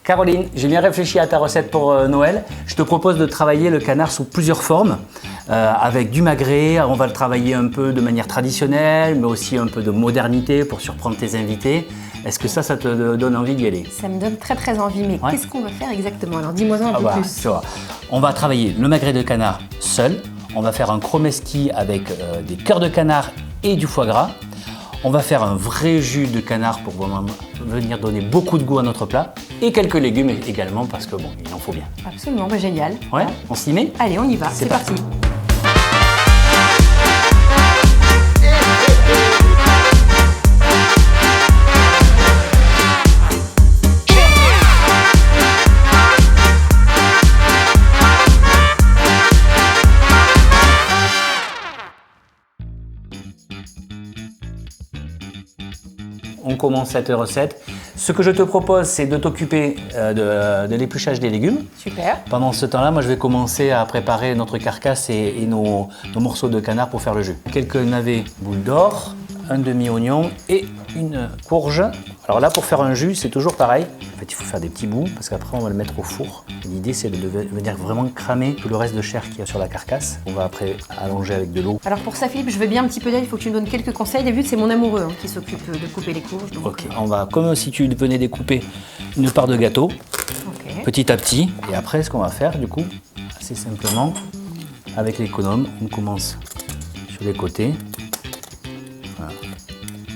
Caroline, j'ai bien réfléchi à ta recette pour Noël. Je te propose de travailler le canard sous plusieurs formes, avec du magret. On va le travailler un peu de manière traditionnelle, mais aussi un peu de modernité pour surprendre tes invités. Est-ce que ça te donne envie d'y aller? Ça me donne très envie, mais qu'est-ce qu'on va faire exactement? Alors dis-moi un peu plus. Tu vois, on va travailler le magret de canard seul. On va faire un chromeski avec des cœurs de canard et du foie gras. On va faire un vrai jus de canard pour vraiment venir donner beaucoup de goût à notre plat. Et quelques légumes également parce que bon, il en faut bien. Absolument, génial. Ouais, on s'y met? Allez, on y va, c'est parti. On commence cette recette. Ce que je te propose, c'est de t'occuper de l'épluchage des légumes. Super. Pendant ce temps-là, moi, je vais commencer à préparer notre carcasse et nos morceaux de canard pour faire le jus. Quelques navets boules d'or, un demi-oignon et une courge. Alors là, pour faire un jus, c'est toujours pareil. En fait, il faut faire des petits bouts parce qu'après, on va le mettre au four. L'idée, c'est de venir vraiment cramer tout le reste de chair qu'il y a sur la carcasse. On va après allonger avec de l'eau. Alors pour ça, Philippe, je veux bien un petit peu d'aide. Il faut que tu me donnes quelques conseils. Et vu que c'est mon amoureux qui s'occupe de couper les courges. Donc... Ok, on va, comme si tu venais découper une part de gâteau, petit à petit. Et après, ce qu'on va faire, du coup, assez simplement, avec l'économe, on commence sur les côtés. Voilà.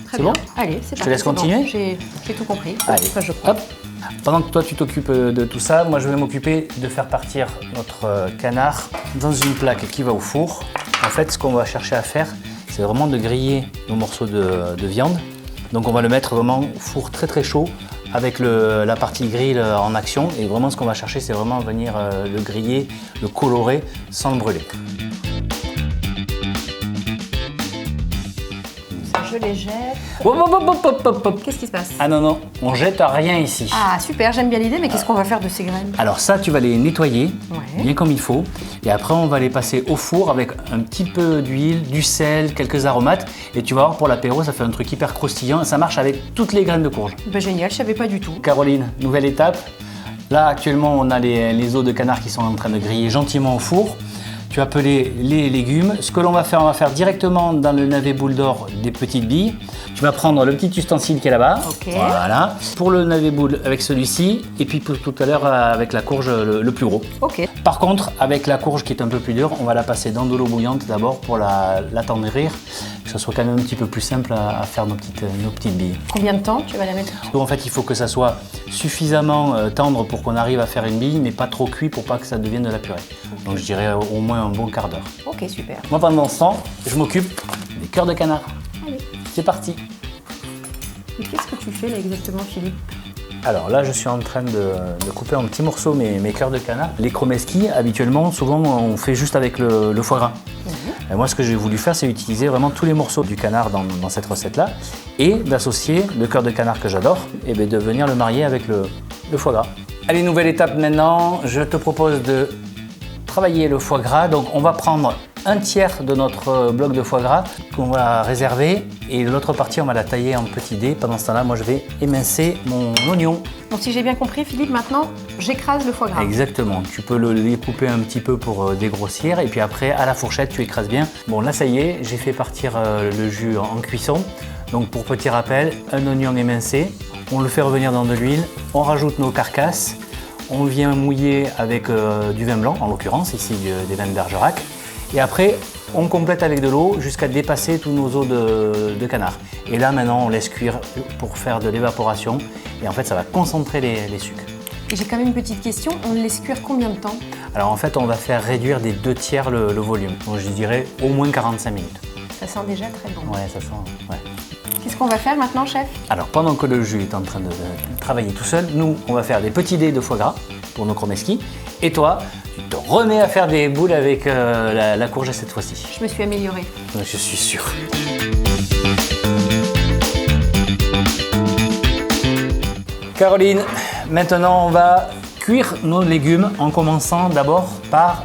Très bien. Bon? Allez, c'est parti. Je te laisse continuer. Bon. J'ai tout compris. Allez, enfin, je crois. Hop. Pendant que toi tu t'occupes de tout ça, moi je vais m'occuper de faire partir notre canard dans une plaque qui va au four. En fait, ce qu'on va chercher à faire, c'est vraiment de griller nos morceaux de viande. Donc on va le mettre vraiment au four très chaud avec la partie grill en action. Et vraiment ce qu'on va chercher, c'est vraiment venir le griller, le colorer sans le brûler. Je les jette. Qu'est-ce qui se passe? Ah non, on jette rien ici. Ah super, j'aime bien l'idée, mais qu'est-ce qu'on va faire de ces graines? Alors ça, tu vas les nettoyer bien comme il faut. Et après, on va les passer au four avec un petit peu d'huile, du sel, quelques aromates. Et tu vas voir, pour l'apéro, ça fait un truc hyper croustillant. Et ça marche avec toutes les graines de courge. Génial, je savais pas du tout. Caroline, nouvelle étape. Là, actuellement, on a les os de canard qui sont en train de griller gentiment au four. Tu vas peler les légumes. Ce que l'on va faire, on va faire directement dans le navet boule d'or des petites billes. Tu vas prendre le petit ustensile qui est là-bas. Voilà. Pour le navet boule avec celui-ci. Et puis pour tout à l'heure avec la courge le plus gros. Par contre, avec la courge qui est un peu plus dure, on va la passer dans de l'eau bouillante d'abord pour l'attendrir. Que ce soit quand même un petit peu plus simple à faire nos petites billes. Combien de temps tu vas la mettre? Donc, en fait, il faut que ça soit suffisamment tendre pour qu'on arrive à faire une bille, mais pas trop cuit pour pas que ça devienne de la purée. Donc je dirais au moins un bon quart d'heure. Ok, super. Moi, pendant ce temps, je m'occupe des cœurs de canard. Allez. C'est parti. Et qu'est-ce que tu fais là exactement, Philippe? Alors là, je suis en train de couper en petits morceaux mes cœurs de canard. Les chromeski, habituellement, souvent, on fait juste avec le foie gras. Et moi, ce que j'ai voulu faire, c'est utiliser vraiment tous les morceaux du canard dans cette recette-là et d'associer le cœur de canard que j'adore et de venir le marier avec le foie gras. Allez, nouvelle étape maintenant. Je te propose de travailler le foie gras. Donc, on va prendre un tiers de notre bloc de foie gras qu'on va réserver et l'autre partie, on va la tailler en petits dés. Pendant ce temps-là, moi, je vais émincer mon oignon. Donc, si j'ai bien compris, Philippe, maintenant, j'écrase le foie gras. Exactement. Tu peux le découper un petit peu pour dégrossir et puis après, à la fourchette, tu écrases bien. Bon, là, ça y est, j'ai fait partir le jus en cuisson. Donc, pour petit rappel, un oignon émincé, on le fait revenir dans de l'huile, on rajoute nos carcasses, on vient mouiller avec du vin blanc, en l'occurrence, ici des vins de Bergerac. Et après, on complète avec de l'eau jusqu'à dépasser tous nos os de canard. Et là, maintenant, on laisse cuire pour faire de l'évaporation. Et en fait, ça va concentrer les sucres. Et j'ai quand même une petite question. On le laisse cuire combien de temps? Alors, en fait, on va faire réduire des 2/3 le volume. Donc, je dirais au moins 45 minutes. Ça sent déjà très bon. Ouais, ça sent. Ouais. Qu'est-ce qu'on va faire maintenant, chef? Alors, pendant que le jus est en train de travailler tout seul, nous, on va faire des petits dés de foie gras pour nos chromeski. Et toi, tu te remets à faire des boules avec la courge cette fois-ci. Je me suis améliorée. Je suis sûr. Caroline, maintenant on va cuire nos légumes en commençant d'abord par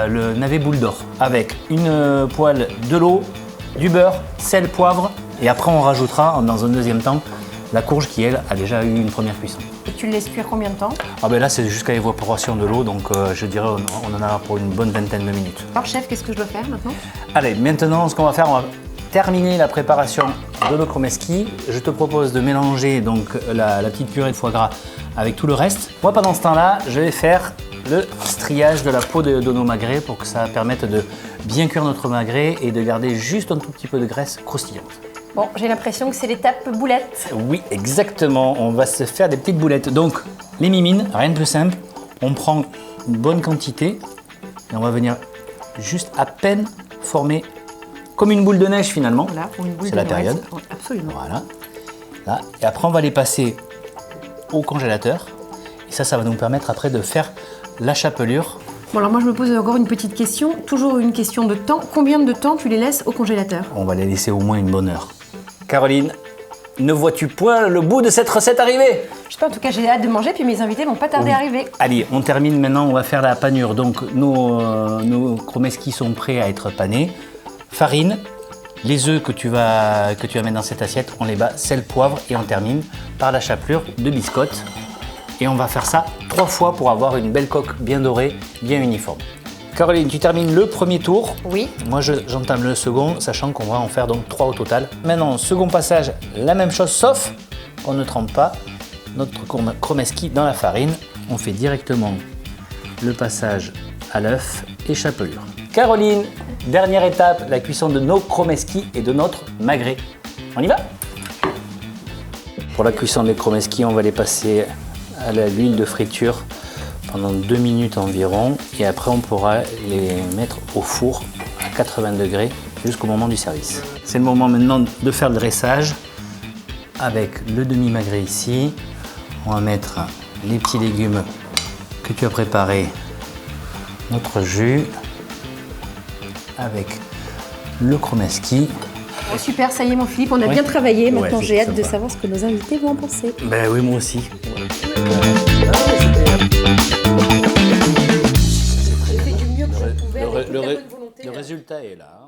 le navet boule d'or avec une poêle de l'eau, du beurre, sel, poivre et après on rajoutera dans un deuxième temps la courge qui elle a déjà eu une première cuisson. Et tu le laisses cuire combien de temps? Ah ben là, c'est jusqu'à l'évaporation de l'eau, donc je dirais on en a pour une bonne vingtaine de minutes. Alors chef, qu'est-ce que je dois faire maintenant? Allez, maintenant, ce qu'on va faire, on va terminer la préparation de nos chromeski. Je te propose de mélanger donc la petite purée de foie gras avec tout le reste. Moi, pendant ce temps-là, je vais faire le striage de la peau de nos magrets pour que ça permette de bien cuire notre magret et de garder juste un tout petit peu de graisse croustillante. Bon, j'ai l'impression que c'est l'étape boulette. Oui, exactement. On va se faire des petites boulettes. Donc, les mimines, rien de plus simple. On prend une bonne quantité et on va venir juste à peine former comme une boule de neige finalement. Voilà, pour une boule c'est de la neige. période. Oui, absolument. Voilà. Là. Et après, on va les passer au congélateur. Et ça va nous permettre après de faire la chapelure. Bon, alors moi je me pose encore une petite question, toujours une question de temps. Combien de temps tu les laisses au congélateur? On va les laisser au moins une bonne heure. Caroline, ne vois-tu point le bout de cette recette arriver? Je sais pas, en tout cas j'ai hâte de manger, puis mes invités vont pas tarder à arriver. Allez, on termine maintenant, on va faire la panure. Donc nos chromeski sont prêts à être panés. Farine, les œufs que tu vas mettre dans cette assiette, on les bat, sel, poivre et on termine par la chapelure de biscotte. Et on va faire ça 3 fois pour avoir une belle coque bien dorée, bien uniforme. Caroline, tu termines le premier tour. Oui. Moi, j'entame le second, sachant qu'on va en faire donc 3 au total. Maintenant, second passage, la même chose, sauf qu'on ne trempe pas notre chromeski dans la farine. On fait directement le passage à l'œuf et chapelure. Caroline, dernière étape, la cuisson de nos chromeski et de notre magret. On y va? Pour la cuisson des chromeski, on va les passer à l'huile de friture pendant 2 minutes environ et après on pourra les mettre au four à 80 degrés jusqu'au moment du service. C'est le moment maintenant de faire le dressage avec le demi-magret ici. On va mettre les petits légumes que tu as préparés, notre jus avec le chromeski. Oh, super, ça y est mon Philippe, on a bien travaillé. Maintenant Ouais, j'ai hâte sympa. de savoir ce que nos invités vont en penser. Ben oui, moi aussi. Le résultat est là.